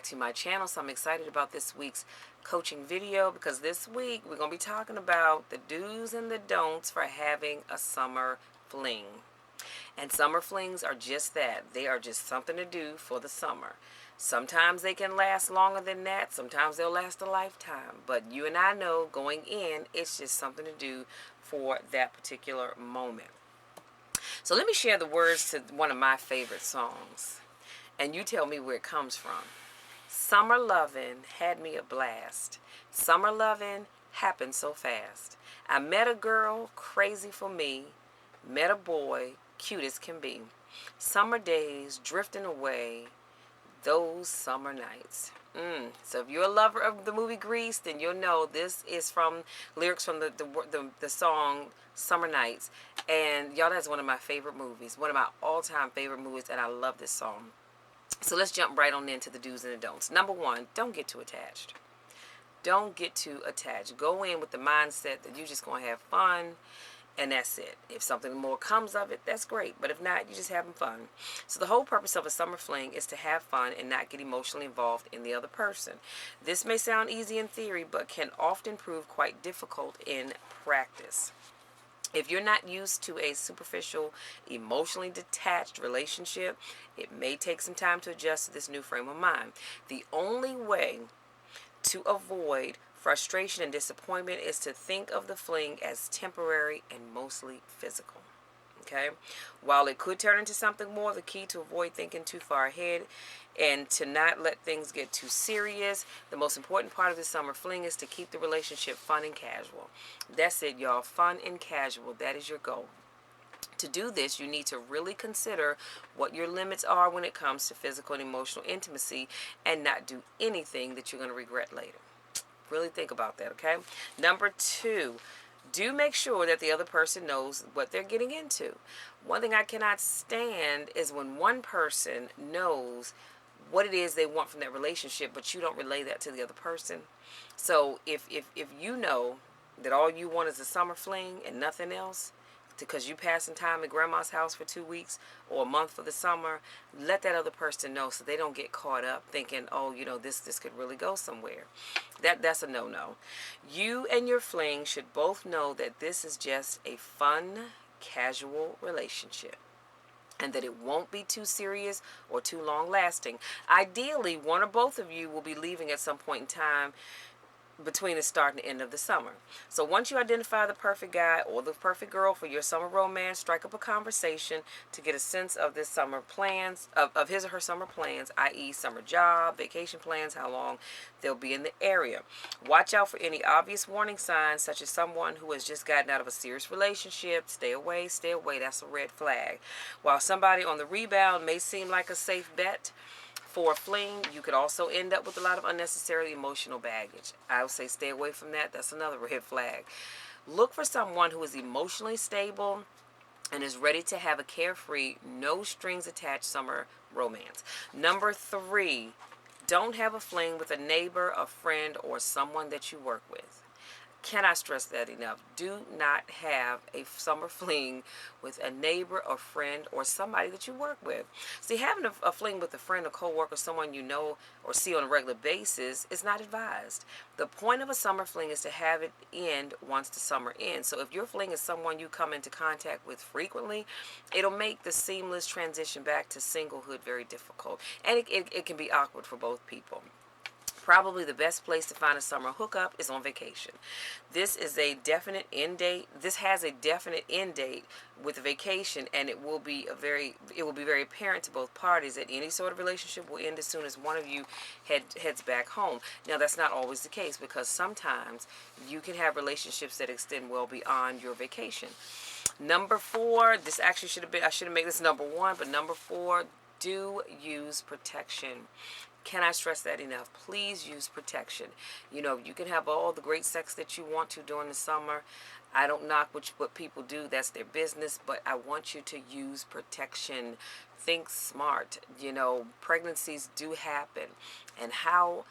To my channel. So I'm excited about this week's coaching video because this week we're going to be talking about the do's and the don'ts for having a summer fling. And summer flings are just that. They are just something to do for the summer. Sometimes they can last longer than that. Sometimes they'll last a lifetime. But you and I know going in, it's just something to do for that particular moment. So let me share the words to one of my favorite songs. And you tell me where it comes from. Summer lovin' had me a blast. Summer lovin' happened so fast. I met a girl crazy for me. Met a boy cute as can be. Summer days drifting away. Those summer nights. So if you're a lover of the movie Grease, then you'll know this is from lyrics from the song Summer Nights. And y'all, that's one of my favorite movies. One of my all-time favorite movies, and I love this song. So let's jump right on into the do's and the don'ts. Number one, don't get too attached. Don't get too attached. Go in with the mindset that you're just going to have fun, and that's it. If something more comes of it, that's great. But if not, you're just having fun. So the whole purpose of a summer fling is to have fun and not get emotionally involved in the other person. This may sound easy in theory, but can often prove quite difficult in practice. If you're not used to a superficial, emotionally detached relationship, it may take some time to adjust to this new frame of mind. The only way to avoid frustration and disappointment is to think of the fling as temporary and mostly physical. Okay? While it could turn into something more, the key to avoid thinking too far ahead and to not let things get too serious, the most important part of the summer fling is to keep the relationship fun and casual. That's it, y'all. Fun and casual. That is your goal. To do this, you need to really consider what your limits are when it comes to physical and emotional intimacy and not do anything that you're going to regret later. Really think about that, okay? Number two, do make sure that the other person knows what they're getting into. One thing I cannot stand is when one person knows what it is they want from that relationship, but you don't relay that to the other person. So if you know that all you want is a summer fling and nothing else, because you passing time at grandma's house for 2 weeks or a month for the summer, let that other person know so they don't get caught up thinking, oh, this could really go somewhere. That's a no-no. You and your fling should both know that this is just a fun, casual relationship, and that it won't be too serious or too long lasting. Ideally, one or both of you will be leaving at some point in time between the start and the end of the summer. So once you identify the perfect guy or the perfect girl for your summer romance, strike up a conversation to get a sense of this summer plans, of his or her summer plans, i.e. summer job, vacation plans, how long they'll be in the area. Watch out for any obvious warning signs, such as someone who has just gotten out of a serious relationship. Stay away, that's a red flag. While somebody on the rebound may seem like a safe bet, for a fling, you could also end up with a lot of unnecessary emotional baggage. I would say stay away from that. That's another red flag. Look for someone who is emotionally stable and is ready to have a carefree, no strings attached summer romance. Number three, don't have a fling with a neighbor, a friend, or someone that you work with. Cannot stress that enough. Do not have a summer fling with a neighbor or friend or somebody that you work with. See, having a fling with a friend, a coworker, someone you know or see on a regular basis is not advised. The point of a summer fling is to have it end once the summer ends. So if your fling is someone you come into contact with frequently, it'll make the seamless transition back to singlehood very difficult. And it can be awkward for both people. Probably the best place to find a summer hookup is on vacation. This is a definite end date. This has a definite end date with the vacation, and it will be very apparent to both parties that any sort of relationship will end as soon as one of you heads back home. Now, that's not always the case, because sometimes you can have relationships that extend well beyond your vacation. Number four, this actually I should have made this number one, but number four, do use protection. Can I stress that enough? Please use protection. You can have all the great sex that you want to during the summer. I don't knock what people do. That's their business. But I want you to use protection. Think smart. Pregnancies do happen. And how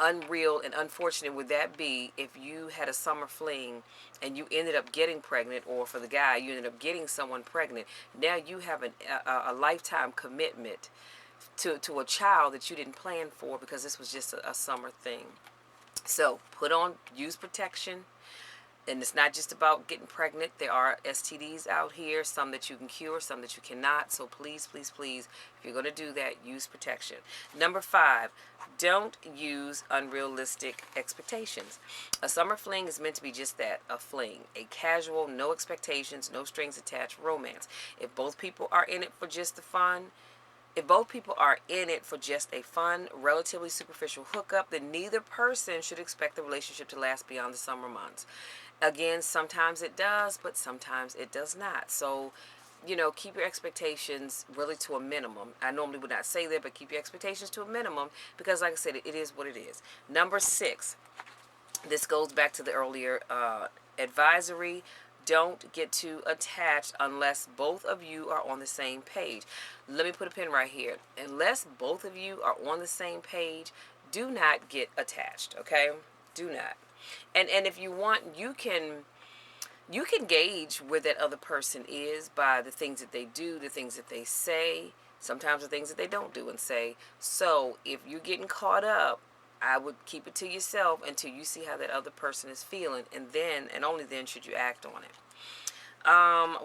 unreal and unfortunate would that be if you had a summer fling and you ended up getting pregnant, or for the guy, you ended up getting someone pregnant. Now you have a lifetime commitment to a child that you didn't plan for because this was just a summer thing. So use protection. And it's not just about getting pregnant. There are STDs out here, some that you can cure, some that you cannot. So please, please, please, if you're going to do that, use protection. Number 5, don't use unrealistic expectations. A summer fling is meant to be just that, a fling. A casual, no expectations, no strings attached romance. If both people are in it for just the fun, if both people are in it for just a fun, relatively superficial hookup, then neither person should expect the relationship to last beyond the summer months. Again, sometimes it does, but sometimes it does not. So, keep your expectations really to a minimum. I normally would not say that, but keep your expectations to a minimum because, like I said, it is what it is. Number 6, this goes back to the earlier advisory. Don't get too attached unless both of you are on the same page. Let me put a pin right here. Unless both of you are on the same page, do not get attached, okay? Do not. And if you want, you can gauge where that other person is by the things that they do, the things that they say, sometimes the things that they don't do and say. So if you're getting caught up, I would keep it to yourself until you see how that other person is feeling, and then and only then should you act on it.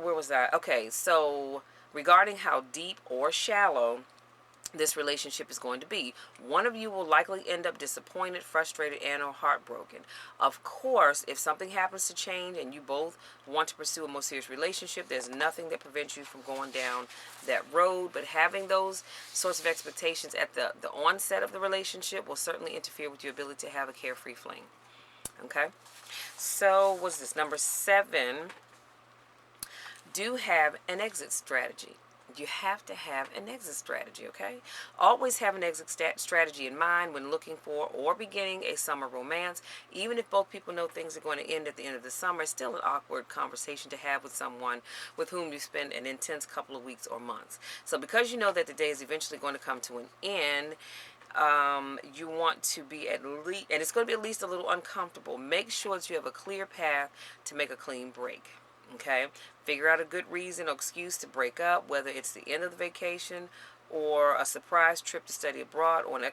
Where was I? Okay, so regarding how deep or shallow this relationship is going to be, one of you will likely end up disappointed, frustrated, and or heartbroken. Of course, if something happens to change and you both want to pursue a more serious relationship, there's nothing that prevents you from going down that road. But having those sorts of expectations at the onset of the relationship will certainly interfere with your ability to have a carefree fling. Okay? So, what's this? Number 7, do have an exit strategy. You have to have an exit strategy, okay? Always have an exit strategy in mind when looking for or beginning a summer romance. Even if both people know things are going to end at the end of the summer, it's still an awkward conversation to have with someone with whom you spend an intense couple of weeks or months. So because you know that the day is eventually going to come to an end, you want to be at least, and it's going to be at least a little uncomfortable, make sure that you have a clear path to make a clean break. Okay, figure out a good reason or excuse to break up, whether it's the end of the vacation or a surprise trip to study abroad or an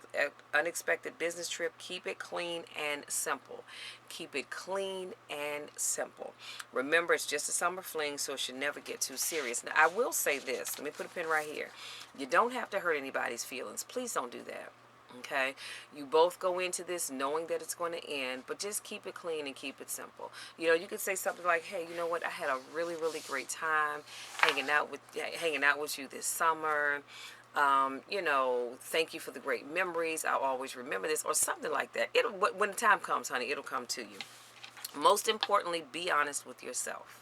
unexpected business trip. Keep it clean and simple. Keep it clean and simple. Remember, it's just a summer fling, so it should never get too serious. Now, I will say this. Let me put a pin right here. You don't have to hurt anybody's feelings. Please don't do that. Okay, you both go into this knowing that it's going to end, but just keep it clean and keep it simple. You could say something like, "Hey, you know what? I had a really, really great time hanging out with you this summer. Thank you for the great memories. I'll always remember this," or something like that. When the time comes, honey, it'll come to you. Most importantly, be honest with yourself.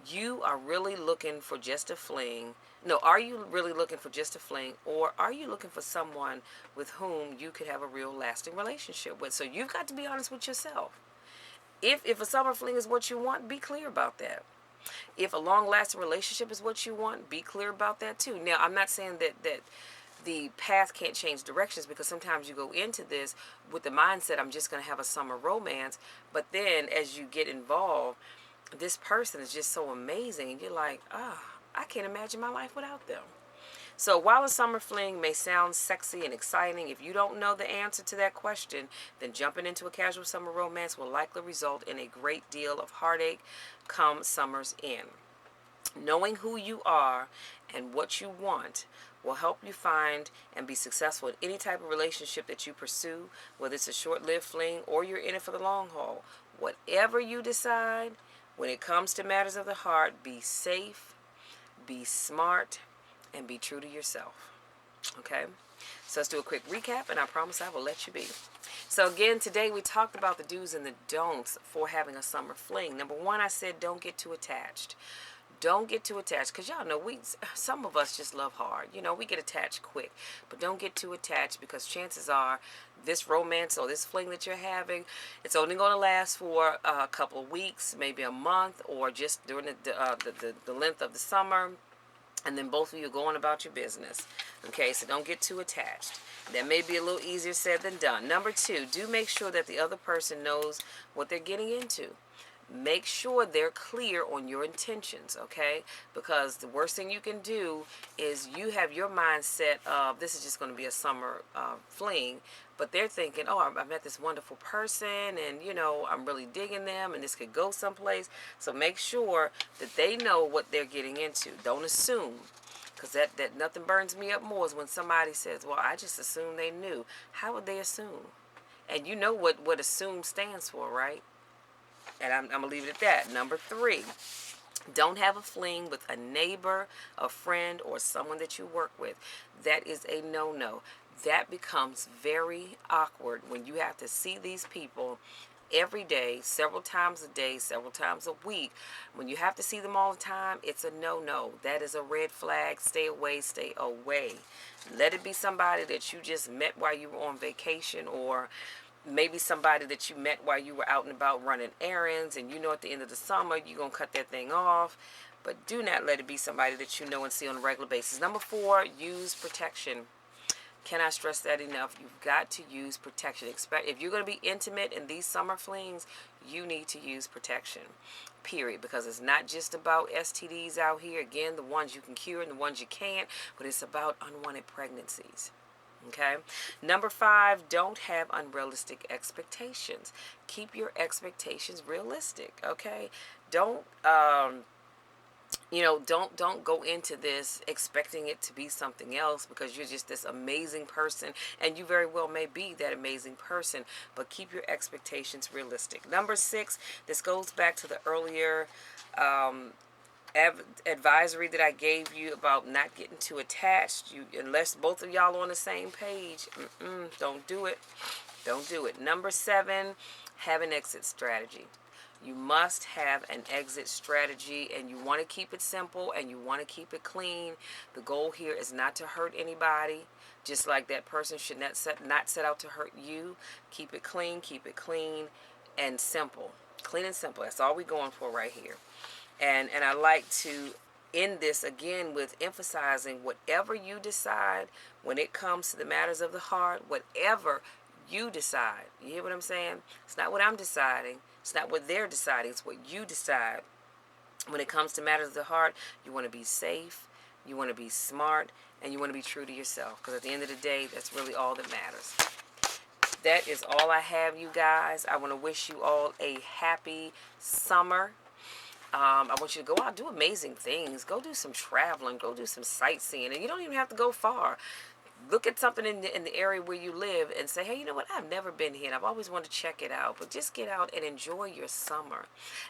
You are really looking for just a fling. No, are you really looking for just a fling, or are you looking for someone with whom you could have a real lasting relationship with? So you've got to be honest with yourself. If a summer fling is what you want, be clear about that. If a long-lasting relationship is what you want, be clear about that too. Now, I'm not saying that the path can't change directions, because sometimes you go into this with the mindset, I'm just going to have a summer romance, but then as you get involved, this person is just so amazing, and you're like, I can't imagine my life without them. So while a summer fling may sound sexy and exciting, if you don't know the answer to that question, then jumping into a casual summer romance will likely result in a great deal of heartache come summer's end. Knowing who you are and what you want will help you find and be successful in any type of relationship that you pursue, whether it's a short-lived fling or you're in it for the long haul. Whatever you decide, when it comes to matters of the heart, be safe, be smart, and be true to yourself. Okay? So let's do a quick recap, and I promise I will let you be. So again, today we talked about the do's and the don'ts for having a summer fling. Number 1, I said don't get too attached. Don't get too attached, because y'all know some of us just love hard. We get attached quick. But don't get too attached, because chances are this romance or this fling that you're having, it's only going to last for a couple of weeks, maybe a month, or just during the length of the summer. And then both of you are going about your business. Okay, so don't get too attached. That may be a little easier said than done. Number 2, do make sure that the other person knows what they're getting into. make sure they're clear on your intentions, okay? Because the worst thing you can do is you have your mindset of this is just going to be a summer fling, but they're thinking, oh, I met this wonderful person and, I'm really digging them and this could go someplace. So make sure that they know what they're getting into. Don't assume. Because that nothing burns me up more is when somebody says, well, I just assumed they knew. How would they assume? And you know what assume stands for, right? And I'm going to leave it at that. Number 3, don't have a fling with a neighbor, a friend, or someone that you work with. That is a no-no. That becomes very awkward when you have to see these people every day, several times a day, several times a week. When you have to see them all the time, it's a no-no. That is a red flag. Stay away, stay away. Let it be somebody that you just met while you were on vacation, or maybe somebody that you met while you were out and about running errands, and at the end of the summer you're going to cut that thing off. But do not let it be somebody that you know and see on a regular basis. Number 4, use protection. Cannot stress that enough. You've got to use protection. If you're going to be intimate in these summer flings, you need to use protection. Period. Because it's not just about STDs out here. Again, the ones you can cure and the ones you can't. But it's about unwanted pregnancies. Okay. Number 5, don't have unrealistic expectations. Keep your expectations realistic. Okay. Don't go into this expecting it to be something else, because you're just this amazing person, and you very well may be that amazing person, but keep your expectations realistic. Number 6, this goes back to the earlier advisory that I gave you about not getting too attached. Unless both of y'all on the same page, don't do it. Don't do it. Number 7, have an exit strategy. You must have an exit strategy, and you want to keep it simple and you want to keep it clean. The goal here is not to hurt anybody, just like that person should not set out to hurt you. Keep it clean and simple. Clean and simple. That's all we're going for right here. And I like to end this again with emphasizing whatever you decide when it comes to the matters of the heart, whatever you decide. You hear what I'm saying? It's not what I'm deciding. It's not what they're deciding. It's what you decide. When it comes to matters of the heart, you want to be safe, you want to be smart, and you want to be true to yourself. Because at the end of the day, that's really all that matters. That is all I have, you guys. I want to wish you all a happy summer. I want you to go out, do amazing things. Go do some traveling. Go do some sightseeing. And you don't even have to go far. Look at something in the area where you live and say, hey, you know what? I've never been here and I've always wanted to check it out. But just get out and enjoy your summer.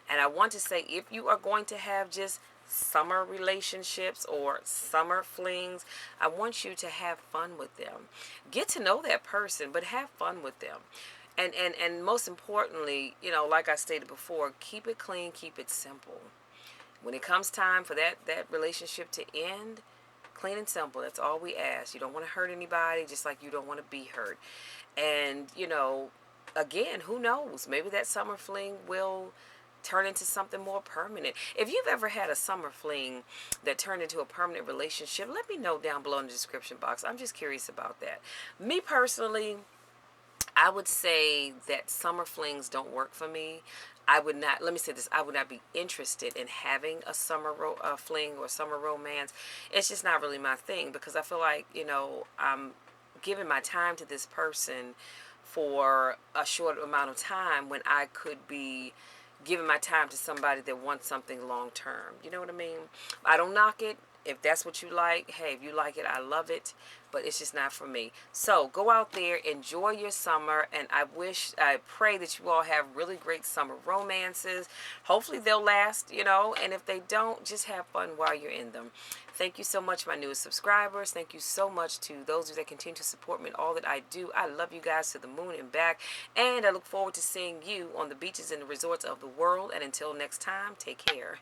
And I want to say, if you are going to have just summer relationships or summer flings, I want you to have fun with them. Get to know that person, but have fun with them. And most importantly, like I stated before, keep it clean, keep it simple. When it comes time for that relationship to end, clean and simple. That's all we ask. You don't want to hurt anybody, just like you don't want to be hurt. And, again, who knows? Maybe that summer fling will turn into something more permanent. If you've ever had a summer fling that turned into a permanent relationship, let me know down below in the description box. I'm just curious about that. Me personally, I would say that summer flings don't work for me. Let me say this, I would not be interested in having a summer fling or summer romance. It's just not really my thing, because I feel like, I'm giving my time to this person for a short amount of time when I could be giving my time to somebody that wants something long term. You know what I mean? I don't knock it. If that's what you like, hey, if you like it, I love it. But it's just not for me. So go out there, enjoy your summer, and I pray that you all have really great summer romances. Hopefully they'll last, and if they don't, just have fun while you're in them. Thank you so much, my newest subscribers. Thank you so much to those of you that continue to support me in all that I do. I love you guys to the moon and back, and I look forward to seeing you on the beaches and the resorts of the world. And until next time, take care.